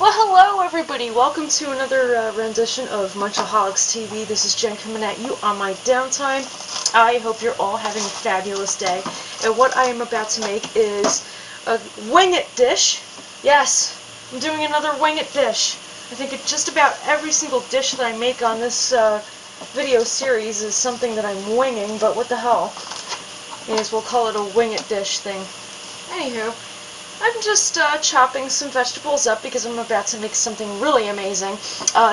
Well, hello everybody. Welcome to another rendition of MunchaholicsTV. This is Jen coming at you on my downtime. I hope you're all having a fabulous day. And what I am about to make is a wing it dish. Yes, I'm doing another wing it dish. I think just about every single dish that I make on this video series is something that I'm winging, but what the hell. May as well call it a wing it dish thing. Anywho, I'm just chopping some vegetables up because I'm about to make something really amazing.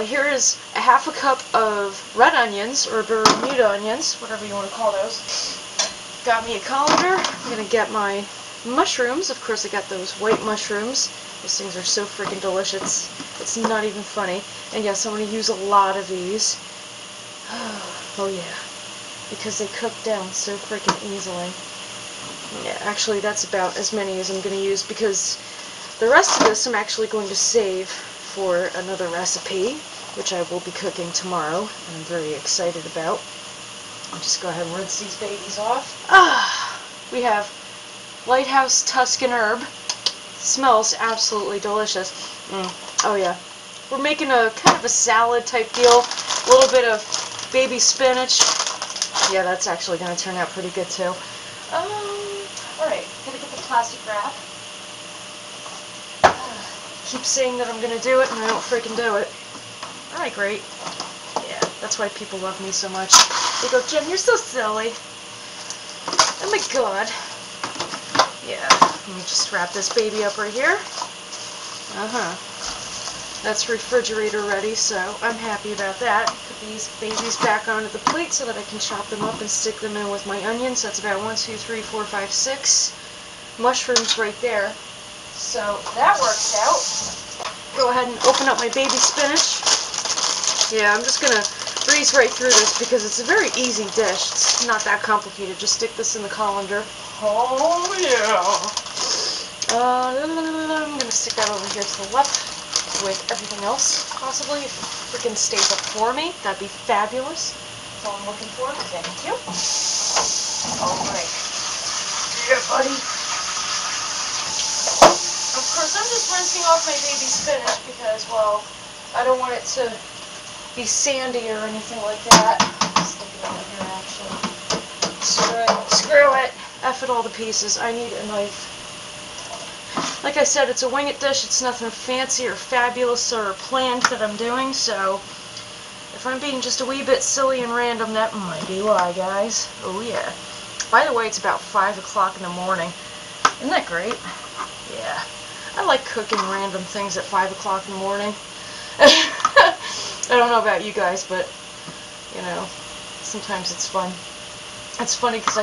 Here is a half a cup of red onions, or Bermuda onions, whatever you want to call those. Got me a colander. I'm going to get my mushrooms. Of course I got those white mushrooms. Those things are so freaking delicious. It's not even funny. And yes, I'm going to use a lot of these. Oh yeah. Because they cook down so freaking easily. Yeah, actually that's about as many as I'm going to use because the rest of this I'm actually going to save for another recipe, which I will be cooking tomorrow, and I'm very excited about. I'll just go ahead and rinse these babies off. We have Lighthouse Tuscan herb. Smells absolutely delicious. Oh yeah. We're making a kind of a salad type deal. A little bit of baby spinach. Yeah, that's actually going to turn out pretty good too. Alright, gotta get the plastic wrap. Keep saying that I'm gonna do it and I don't freaking do it. Alright, great. Yeah, that's why people love me so much. They go, Jen, you're so silly. Oh my god. Yeah, let me just wrap this baby up right here. That's refrigerator ready, so I'm happy about that. Put these babies back onto the plate so that I can chop them up and stick them in with my onions. That's about 1, 2, 3, 4, 5, 6 mushrooms right there. So that works out. Go ahead and open up my baby spinach. Yeah, I'm just going to breeze right through this because it's a very easy dish. It's not that complicated. Just stick this in the colander. Oh yeah! I'm going to stick that over here to the left with everything else, possibly, if it freaking stays up for me. That'd be fabulous. That's all I'm looking for. Thank you. Alright. Yeah, buddy. Of course, I'm just rinsing off my baby spinach because, well, I don't want it to be sandy or anything like that. Stick it over here, actually. Screw it. F it all to pieces. I need a knife. Like I said, it's a wing it dish. It's nothing fancy or fabulous or planned that I'm doing, so if I'm being just a wee bit silly and random, that might be why, guys. Oh yeah. By the way, it's about 5 o'clock in the morning. Isn't that great? Yeah. I like cooking random things at 5 o'clock in the morning. I don't know about you guys, but, you know, sometimes it's fun. It's funny because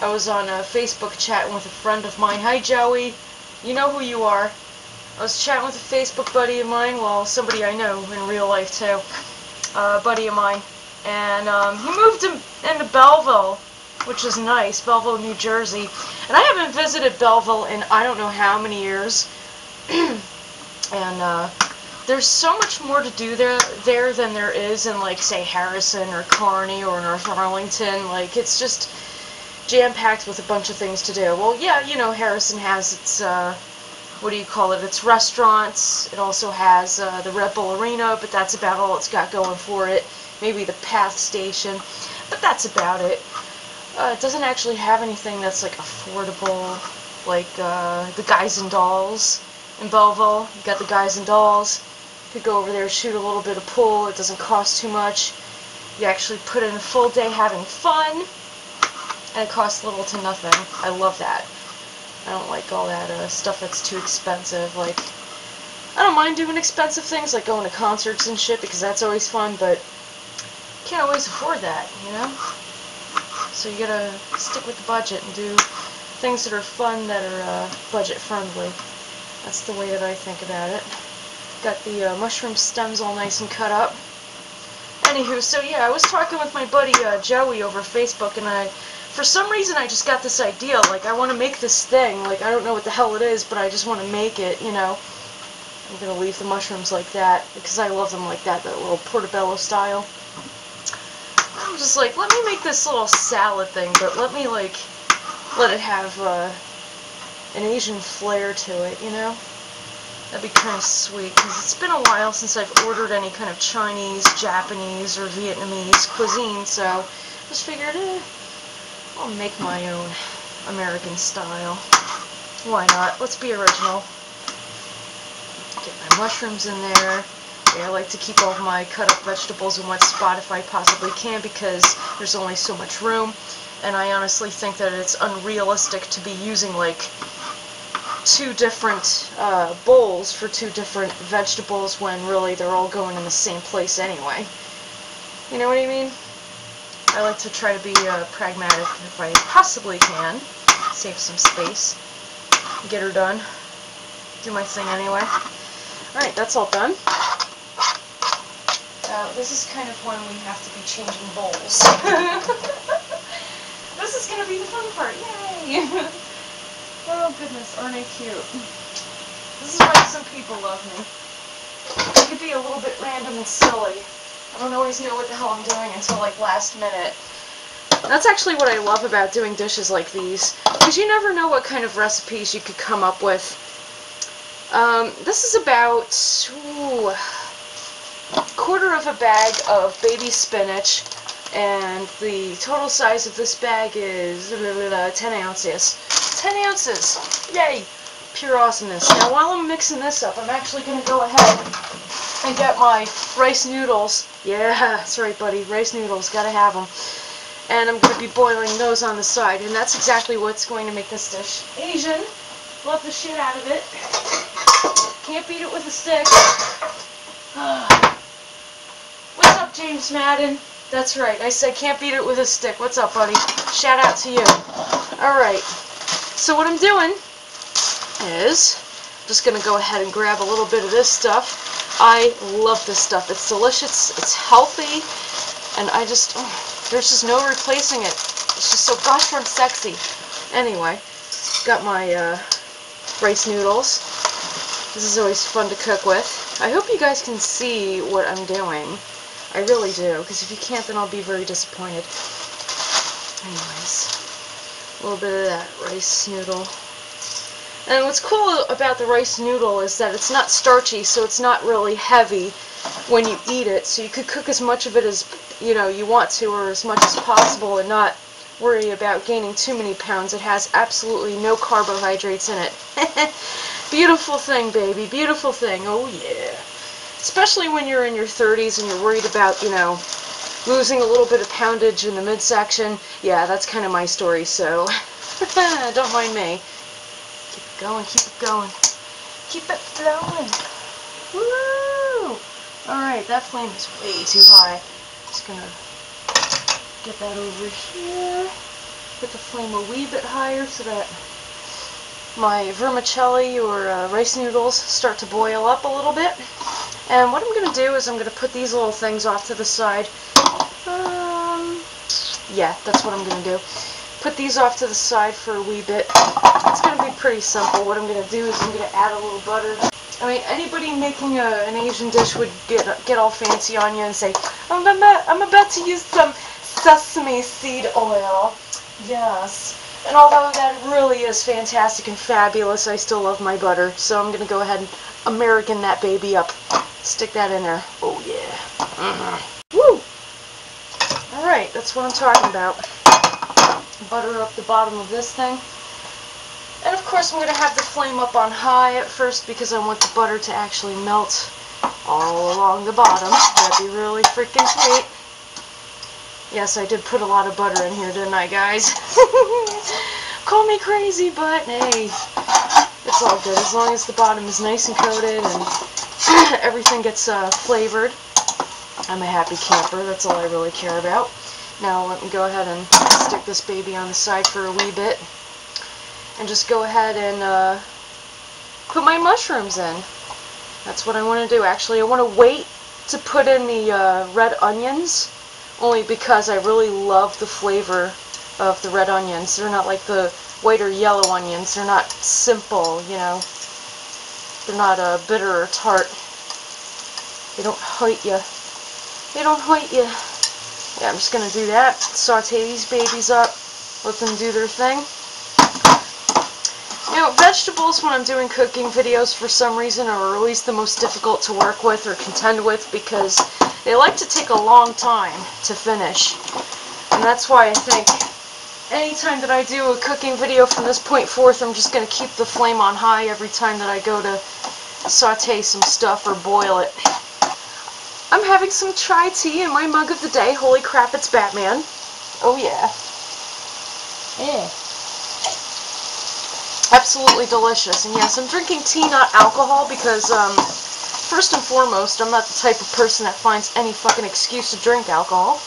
I was on Facebook chatting with a friend of mine. Hi, Joey. You know who you are. I was chatting with a Facebook buddy of mine, well, somebody I know in real life, too. A buddy of mine. And he moved into Belleville, which is nice, Belleville, New Jersey. And I haven't visited Belleville in I don't know how many years. And there's so much more to do there than there is in, like, say, Harrison or Kearney or North Arlington. Like, it's just jam-packed with a bunch of things to do. Well, yeah, you know, Harrison has its, what do you call it, its restaurants. It also has the Red Bull Arena, but that's about all it's got going for it. Maybe the Path Station, but that's about it. It doesn't actually have anything that's, like, affordable, like the Guys and Dolls in Belleville. You got the Guys and Dolls. You could go over there, shoot a little bit of pool. It doesn't cost too much. You actually put in a full day having fun. And it costs little to nothing. I love that. I don't like all that stuff that's too expensive. Like, I don't mind doing expensive things, like going to concerts and shit, because that's always fun, but you can't always afford that, you know? So you gotta stick with the budget and do things that are fun, that are budget friendly. That's the way that I think about it. Got the mushroom stems all nice and cut up. Anywho, so yeah, I was talking with my buddy Joey over Facebook, and for some reason I just got this idea, like, I want to make this thing, like, I don't know what the hell it is, but I just want to make it, you know. I'm going to leave the mushrooms like that, because I love them like that little portobello style. I'm just like, let me make this little salad thing, but let me, like, let it have an Asian flair to it, you know. That'd be kind of sweet, because it's been a while since I've ordered any kind of Chinese, Japanese, or Vietnamese cuisine, so just figured, I'll make my own American style. Why not? Let's be original. Get my mushrooms in there. I like to keep all of my cut up vegetables in one spot if I possibly can, because there's only so much room, and I honestly think that it's unrealistic to be using like 2 different bowls for 2 different vegetables when really they're all going in the same place anyway. You know what I mean? I like to try to be pragmatic if I possibly can. Save some space. Get her done. Do my thing anyway. Alright, that's all done. This is kind of when we have to be changing bowls. This is going to be the fun part. Yay! Oh goodness, aren't they cute? This is why some people love me. I could be a little bit random and silly. I don't always know what the hell I'm doing until like last minute. That's actually what I love about doing dishes like these, because you never know what kind of recipes you could come up with. This is about 1/4 of a bag of baby spinach, and the total size of this bag is 10 ounces. 10 ounces! Yay! Pure awesomeness. Now while I'm mixing this up, I'm actually going to go ahead and get my rice noodles. Yeah, that's right, buddy. Rice noodles. Gotta have them. And I'm going to be boiling those on the side, and that's exactly what's going to make this dish Asian. Love the shit out of it. Can't beat it with a stick. What's up, James Madden? That's right, I said can't beat it with a stick. What's up, buddy? Shout out to you. Alright, so what I'm doing is just going to go ahead and grab a little bit of this stuff. I love this stuff. It's delicious, it's healthy, and I just, there's just no replacing it. It's just so gosh darn sexy. Anyway, got my rice noodles. This is always fun to cook with. I hope you guys can see what I'm doing. I really do, because if you can't, then I'll be very disappointed. Anyways, a little bit of that rice noodle. And what's cool about the rice noodle is that it's not starchy, so it's not really heavy when you eat it. So you could cook as much of it as you want to, or as much as possible, and not worry about gaining too many pounds. It has absolutely no carbohydrates in it. Beautiful thing, baby. Beautiful thing. Oh yeah. Especially when you're in your 30s and you're worried about, losing a little bit of poundage in the midsection. Yeah, that's kind of my story, so don't mind me. Keep it going, keep it going. Keep it flowing. Woo! Alright, that flame is way too high. Just gonna get that over here. Put the flame a wee bit higher so that my vermicelli or rice noodles start to boil up a little bit. And what I'm going to do is I'm going to put these little things off to the side. Yeah, that's what I'm going to do. Put these off to the side for a wee bit. It's going to be pretty simple. What I'm going to do is I'm going to add a little butter. I mean, anybody making an Asian dish would get all fancy on you and say, I'm about to use some sesame seed oil. Yes. And although that really is fantastic and fabulous, I still love my butter. So I'm going to go ahead and American that baby up. Stick that in there. Oh yeah. Woo! Alright, that's what I'm talking about. Butter up the bottom of this thing. And of course I'm going to have the flame up on high at first because I want the butter to actually melt all along the bottom. That'd be really freaking sweet. Yes, I did put a lot of butter in here, didn't I, guys? Call me crazy, but hey, it's all good. As long as the bottom is nice and coated and everything gets flavored, I'm a happy camper. That's all I really care about. Now let me go ahead and stick this baby on the side for a wee bit. And just go ahead and put my mushrooms in. That's what I want to do. Actually, I want to wait to put in the red onions, only because I really love the flavor of the red onions. They're not like the white or yellow onions. They're not simple, They're not bitter or tart. They don't hurt you. They don't hurt you. Yeah, I'm just going to do that. Saute these babies up. Let them do their thing. You know, vegetables when I'm doing cooking videos for some reason are always the most difficult to work with or contend with because they like to take a long time to finish. And that's why I think anytime that I do a cooking video from this point forth, I'm just going to keep the flame on high every time that I go to saute some stuff or boil it. I'm having some chai tea in my mug of the day. Holy crap, it's Batman. Oh yeah. Yeah. Absolutely delicious. And yes, I'm drinking tea, not alcohol, because first and foremost, I'm not the type of person that finds any fucking excuse to drink alcohol.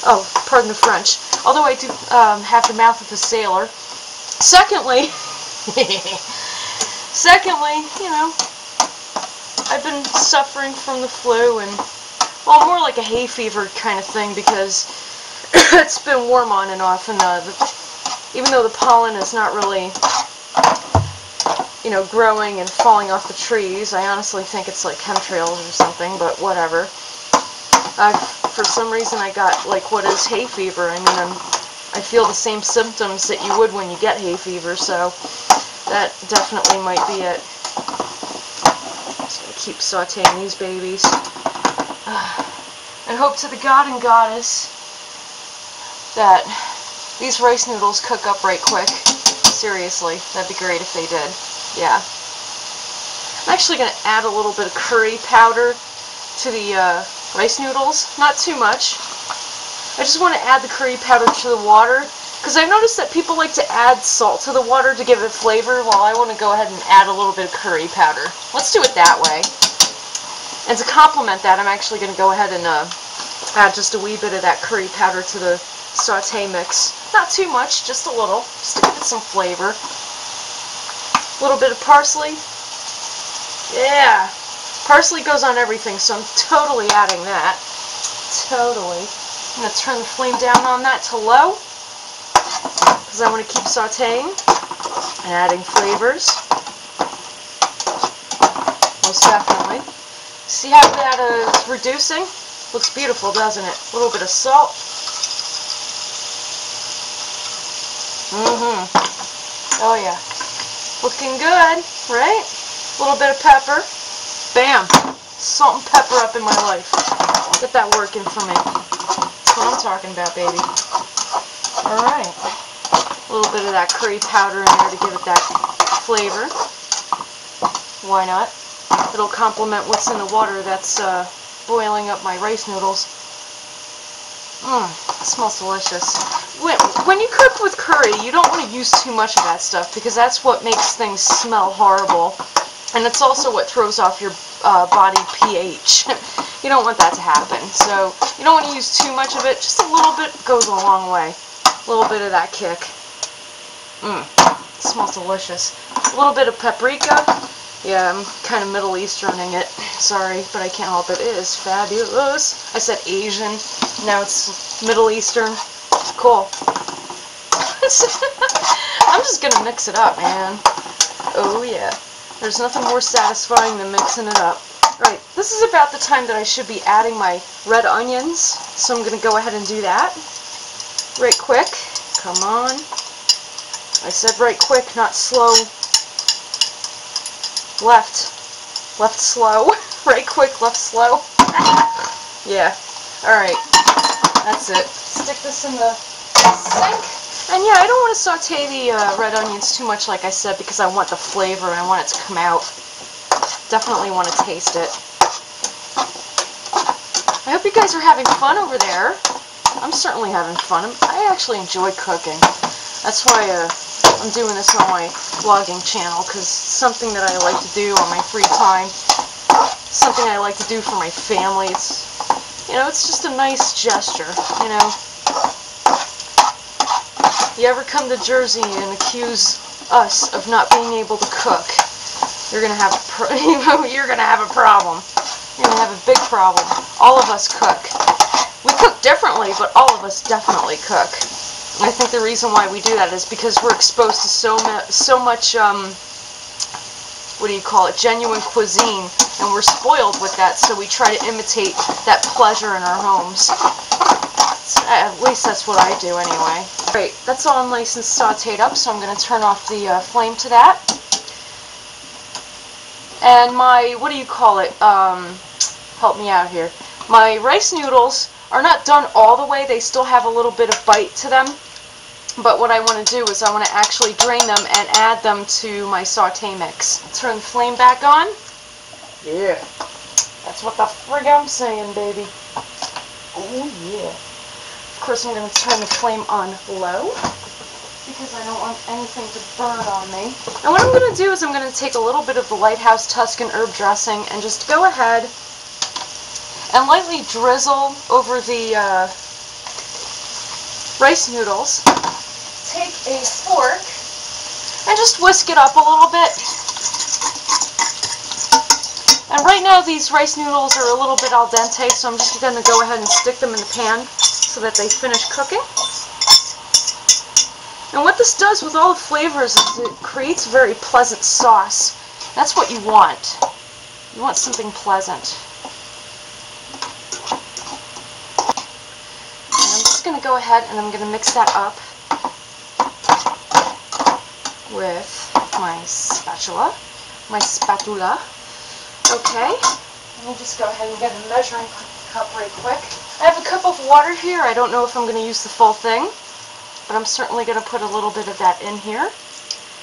Oh, pardon the French. Although I do have the mouth of a sailor. Secondly, you know, I've been suffering from the flu and, well, more like a hay fever kind of thing because it's been warm on and off, and even though the pollen is not really, you know, growing and falling off the trees, I honestly think it's like chemtrails or something, but whatever. For some reason I got, like, what is hay fever? I mean, I feel the same symptoms that you would when you get hay fever, so that definitely might be it. Just gonna keep sauteing these babies. And hope to the God and Goddess that these rice noodles cook up right quick. Seriously, that'd be great if they did. Yeah. I'm actually going to add a little bit of curry powder to the rice noodles. Not too much. I just want to add the curry powder to the water, because I've noticed that people like to add salt to the water to give it flavor, while I want to go ahead and add a little bit of curry powder. Let's do it that way. And to complement that, I'm actually going to go ahead and add just a wee bit of that curry powder to the saute mix. Not too much, just a little, just to give it some flavor. A little bit of parsley. Yeah! Parsley goes on everything, so I'm totally adding that. Totally. I'm going to turn the flame down on that to low, because I want to keep sauteing and adding flavors. Most definitely. See how that is reducing? Looks beautiful, doesn't it? A little bit of salt. Oh yeah. Looking good, right? A little bit of pepper. Bam! Salt and pepper up in my life. Get that working for me. That's what I'm talking about, baby. Alright. A little bit of that curry powder in there to give it that flavor. Why not? It'll complement what's in the water that's boiling up my rice noodles. It smells delicious. When you cook with curry, you don't want to use too much of that stuff, because that's what makes things smell horrible. And it's also what throws off your body pH. You don't want that to happen. So you don't want to use too much of it. Just a little bit goes a long way. A little bit of that kick. It smells delicious. A little bit of paprika. Yeah, I'm kind of Middle Easterning it. Sorry, but I can't help it. It is fabulous. I said Asian. Now it's Middle Eastern. Cool. I'm just gonna mix it up, man. Oh yeah. There's nothing more satisfying than mixing it up. Right, this is about the time that I should be adding my red onions, so I'm gonna go ahead and do that. Right quick. Come on. I said right quick, not slow. Left slow. Right quick, left slow. Yeah. Alright. That's it. Stick this in the sink. And yeah, I don't want to saute the red onions too much, like I said, because I want the flavor and I want it to come out. Definitely want to taste it. I hope you guys are having fun over there. I'm certainly having fun. I actually enjoy cooking. That's why I'm doing this on my vlogging channel, because it's something that I like to do on my free time. Something I like to do for my family. It's, you know, it's just a nice gesture, you know. You ever come to Jersey and accuse us of not being able to cook, you're gonna have you're gonna have a problem. You're gonna have a big problem. All of us cook. We cook differently, but all of us definitely cook. And I think the reason why we do that is because we're exposed to so much what do you call it, genuine cuisine, and we're spoiled with that, so we try to imitate that pleasure in our homes. So, At least that's what I do anyway. Alright, that's all nice and sauteed up, so I'm going to turn off the flame to that. And my, what do you call it? Help me out here. My rice noodles are not done all the way. They still have a little bit of bite to them. But what I want to do is I want to actually drain them and add them to my saute mix. Turn the flame back on. Yeah. That's what the frig I'm saying, baby. Oh, yeah. Of course, I'm going to turn the flame on low because I don't want anything to burn on me. And what I'm going to do is I'm going to take a little bit of the Lighthouse Tuscan herb dressing and just go ahead and lightly drizzle over the rice noodles. Take a fork and just whisk it up a little bit. And right now these rice noodles are a little bit al dente, so I'm just going to go ahead and stick them in the pan so that they finish cooking. And what this does with all the flavors is it creates a very pleasant sauce. That's what you want. You want something pleasant. And I'm just going to go ahead and I'm going to mix that up with my spatula. Okay, let me just go ahead and get a measuring cup right quick. I have a cup of water here. I don't know if I'm going to use the full thing, but I'm certainly going to put a little bit of that in here,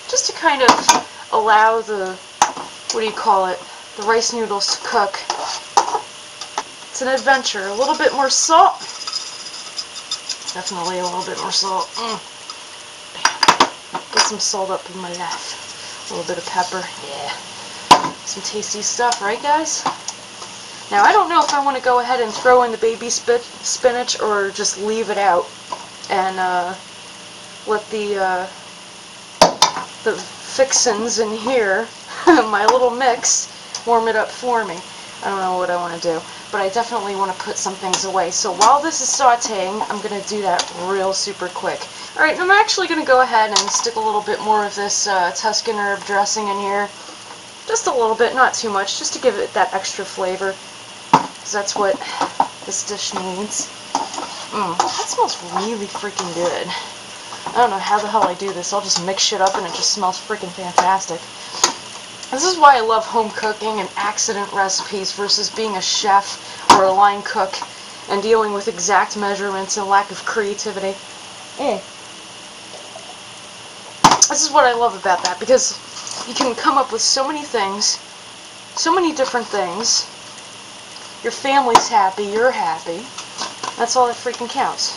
just to kind of allow the, what do you call it, the rice noodles to cook. It's an adventure. A little bit more salt. Definitely a little bit more salt. Get some salt up in my life. A little bit of pepper. Yeah. Some tasty stuff, right guys? Now I don't know if I want to go ahead and throw in the baby spinach or just leave it out and let the fixins in here, my little mix, warm it up for me. I don't know what I want to do, but I definitely want to put some things away. So while this is sauteing, I'm going to do that real super quick. Alright, and I'm actually going to go ahead and stick a little bit more of this Tuscan herb dressing in here. Just a little bit, not too much, just to give it that extra flavor. Because that's what this dish needs. That smells really freaking good. I don't know how the hell I do this. I'll just mix shit up and it just smells freaking fantastic. This is why I love home cooking and accident recipes versus being a chef or a line cook and dealing with exact measurements and lack of creativity. This is what I love about that, because you can come up with so many things, so many different things. Your family's happy, you're happy. That's all that freaking counts.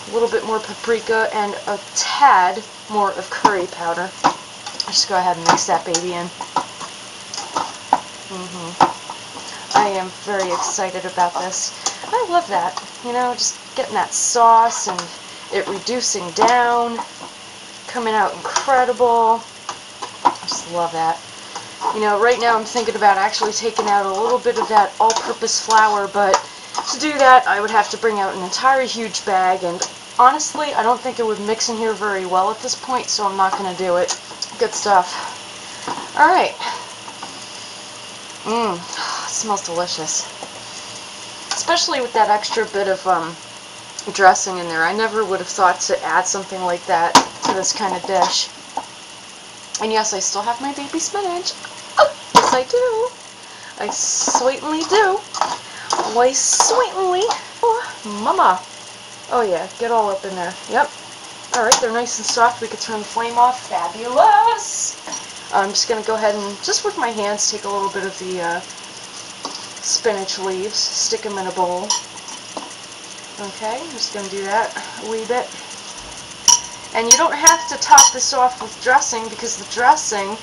A little bit more paprika and a tad more of curry powder. Just go ahead and mix that baby in. I am very excited about this. I love that. You know, just getting that sauce and it reducing down, coming out incredible. I just love that. You know, right now I'm thinking about actually taking out a little bit of that all-purpose flour, but to do that I would have to bring out an entire huge bag, and honestly I don't think it would mix in here very well at this point, so I'm not going to do it. Good stuff. Alright. It smells delicious. Especially with that extra bit of dressing in there. I never would have thought to add something like that to this kind of dish. And yes, I still have my baby spinach. Oh, yes I do. I sweetly do. Why sweetly? Oh, mama. Oh yeah, get all up in there. Yep. Alright, they're nice and soft. We can turn the flame off. Fabulous! I'm just going to go ahead and, just with my hands, take a little bit of the spinach leaves, stick them in a bowl. Okay, I'm just going to do that a wee bit. And you don't have to top this off with dressing, because the dressing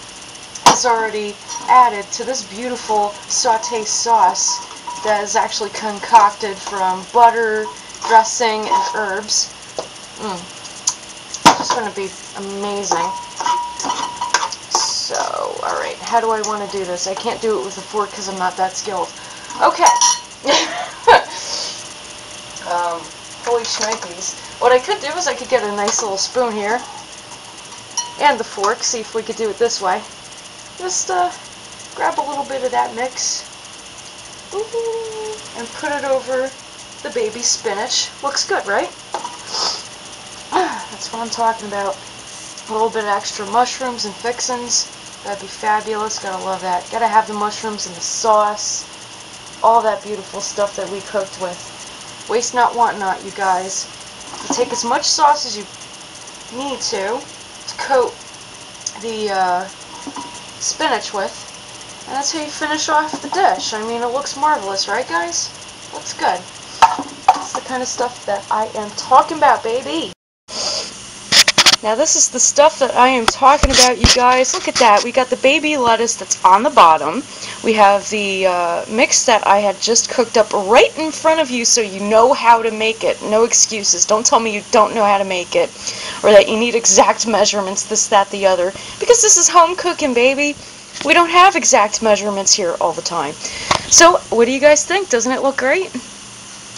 is already added to this beautiful sauté sauce that is actually concocted from butter, dressing, and herbs. It's just going to be amazing. So, alright, how do I want to do this? I can't do it with a fork because I'm not that skilled. Okay. Holy shnikes. What I could do is I could get a nice little spoon here and the fork, see if we could do it this way. Just grab a little bit of that mix and put it over the baby spinach. Looks good, right? That's what I'm talking about. A little bit of extra mushrooms and fixins. That'd be fabulous. Gotta love that. Gotta have the mushrooms and the sauce. All that beautiful stuff that we cooked with. Waste not, want not, you guys. You take as much sauce as you need to coat the spinach with, and that's how you finish off the dish. I mean, it looks marvelous, right, guys? Looks good. That's the kind of stuff that I am talking about, baby. Now this is the stuff that I am talking about, you guys. Look at that. We got the baby lettuce that's on the bottom. We have the mix that I had just cooked up right in front of you so you know how to make it. No excuses. Don't tell me you don't know how to make it or that you need exact measurements, this, that, the other. Because this is home cooking, baby. We don't have exact measurements here all the time. So, what do you guys think? Doesn't it look great?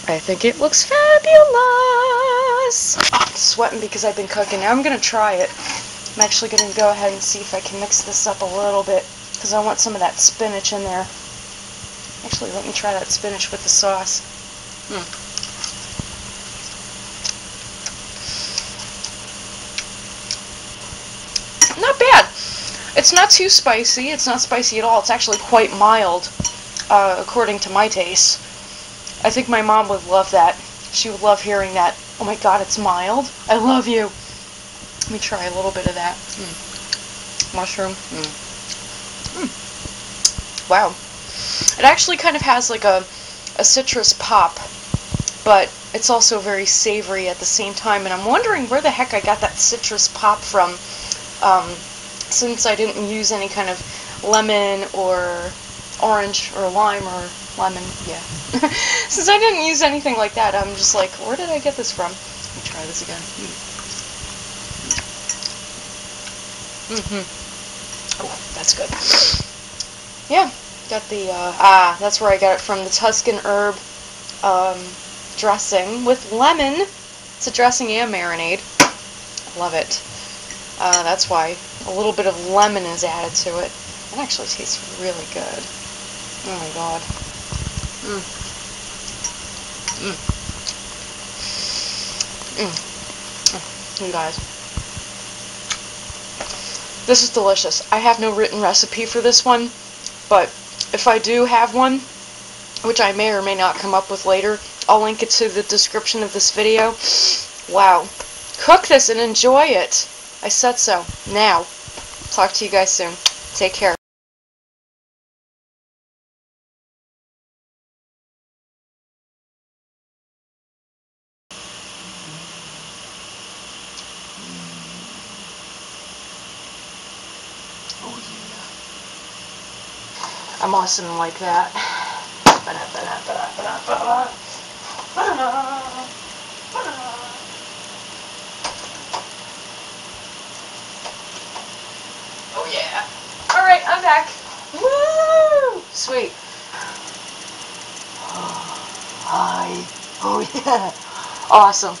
I think it looks fabulous. I'm sweating because I've been cooking. Now I'm going to try it. I'm actually going to go ahead and see if I can mix this up a little bit because I want some of that spinach in there. Actually, let me try that spinach with the sauce. Not bad. It's not too spicy. It's not spicy at all. It's actually quite mild, according to my taste. I think my mom would love that. She would love hearing that. Oh my god, it's mild. I love you. Let me try a little bit of that. Mushroom. Wow. It actually kind of has like a citrus pop, but it's also very savory at the same time. And I'm wondering where the heck I got that citrus pop from, since I didn't use any kind of lemon or orange or lime or lemon, yeah. Since I didn't use anything like that, I'm just like, where did I get this from? Let me try this again. Oh, that's good. Yeah, got the, that's where I got it from, the Tuscan herb dressing with lemon. It's a dressing and marinade. Love it. That's why a little bit of lemon is added to it. It actually tastes really good. Oh my god. You guys. This is delicious. I have no written recipe for this one, but if I do have one, which I may or may not come up with later, I'll link it to the description of this video. Wow. Cook this and enjoy it. I said so. Now, talk to you guys soon. Take care. Oh yeah. I'm awesome like that. Oh yeah. Alright, I'm back. Woo! Sweet. Hi. Oh yeah. Awesome.